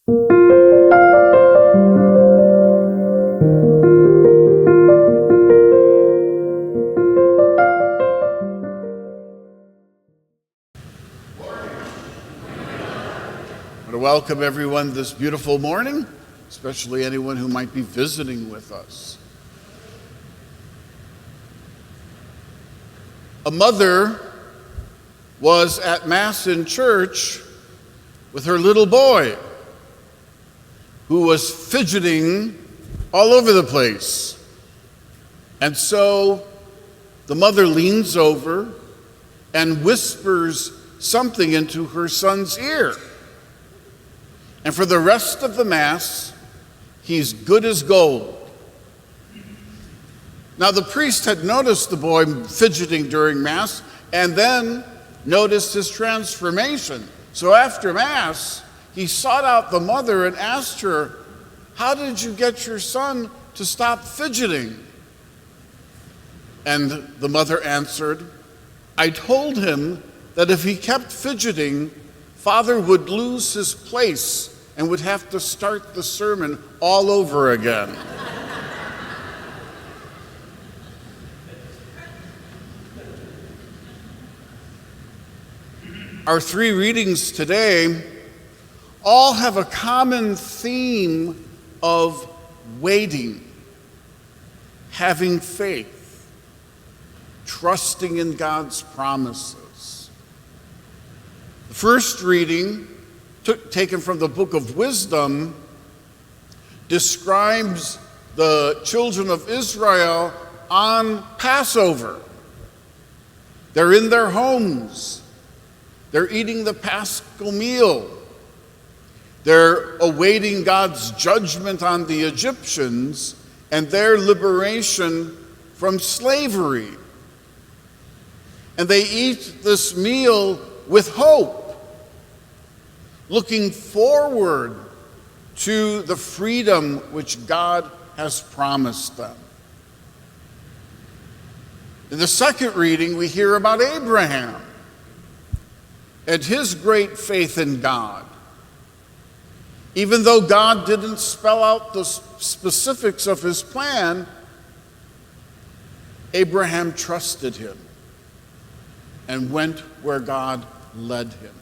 Welcome everyone this beautiful morning, especially anyone who might be visiting with us. A mother was at Mass in church with her little boy who was fidgeting all over the place. And so the mother leans over and whispers something into her son's ear. And for the rest of the Mass, he's good as gold. Now, the priest had noticed the boy fidgeting during Mass and then noticed his transformation. So after Mass, he sought out the mother and asked her, "How did you get your son to stop fidgeting?" And the mother answered, "I told him that if he kept fidgeting, Father would lose his place and would have to start the sermon all over again." Our three readings today all have a common theme of waiting, having faith, trusting in God's promises. The first reading, taken from the book of Wisdom, describes the children of Israel on Passover. They're in their homes. They're eating the Paschal meal. They're awaiting God's judgment on the Egyptians and their liberation from slavery. And they eat this meal with hope, looking forward to the freedom which God has promised them. In the second reading, we hear about Abraham and his great faith in God. Even though God didn't spell out the specifics of his plan, Abraham trusted him and went where God led him.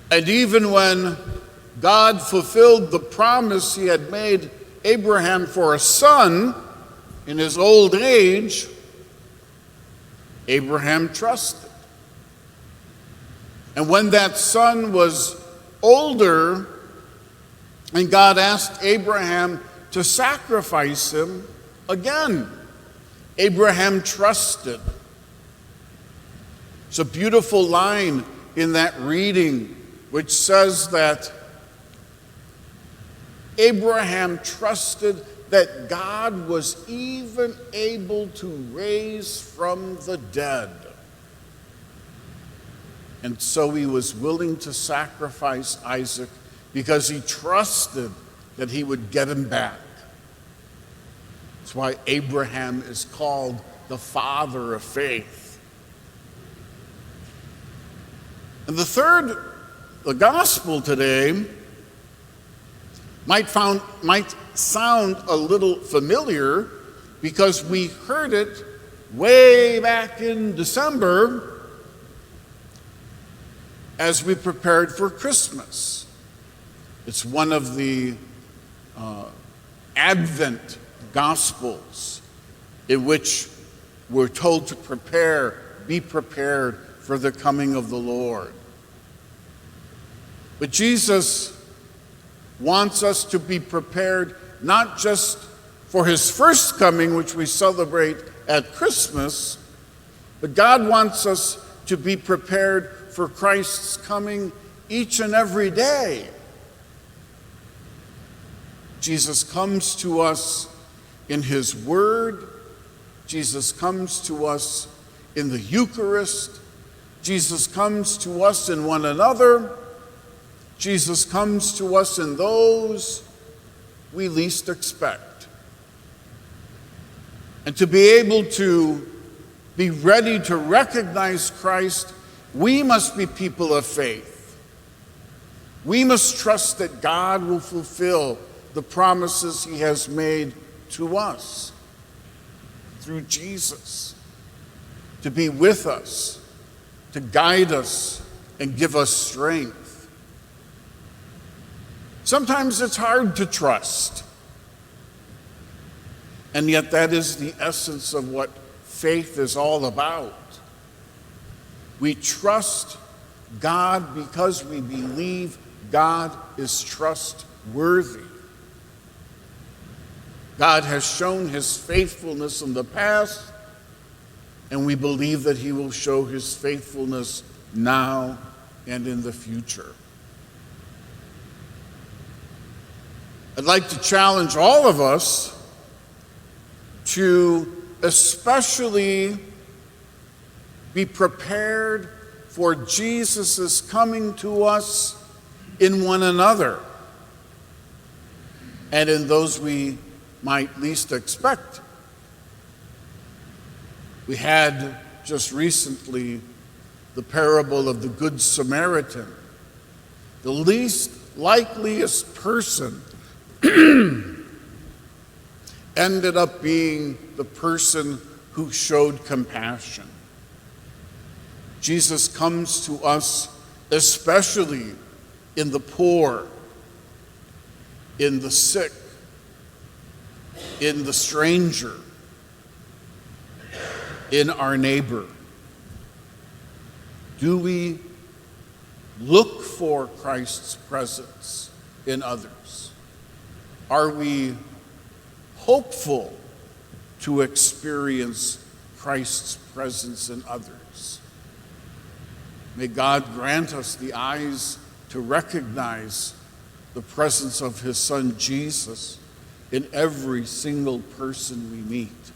And even when God fulfilled the promise he had made Abraham for a son in his old age, Abraham trusted. And when that son was older and God asked Abraham to sacrifice him, again, Abraham trusted. It's a beautiful line in that reading which says that Abraham trusted that God was even able to raise from the dead. And so he was willing to sacrifice Isaac because he trusted that he would get him back. That's why Abraham is called the father of faith. And the gospel today might sound a little familiar because we heard it way back in December as we prepared for Christmas. It's one of the Advent Gospels in which we're told to be prepared for the coming of the Lord. But Jesus wants us to be prepared not just for his first coming, which we celebrate at Christmas, but God wants us to be prepared for Christ's coming each and every day. Jesus comes to us in his word. Jesus comes to us in the Eucharist. Jesus comes to us in one another. Jesus comes to us in those we least expect. And to be able to be ready to recognize Christ, we must be people of faith. We must trust that God will fulfill the promises he has made to us through Jesus, to be with us, to guide us, and give us strength. Sometimes it's hard to trust, and yet that is the essence of what faith is all about. We trust God because we believe God is trustworthy. God has shown his faithfulness in the past, and we believe that he will show his faithfulness now and in the future. I'd like to challenge all of us to especially be prepared for Jesus' coming to us in one another and in those we might least expect. We had just recently the parable of the Good Samaritan. The least likeliest person ended up being the person who showed compassion. Jesus comes to us especially in the poor, in the sick, in the stranger, in our neighbor. Do we look for Christ's presence in others? Are we hopeful to experience Christ's presence in others? May God grant us the eyes to recognize the presence of his Son Jesus in every single person we meet.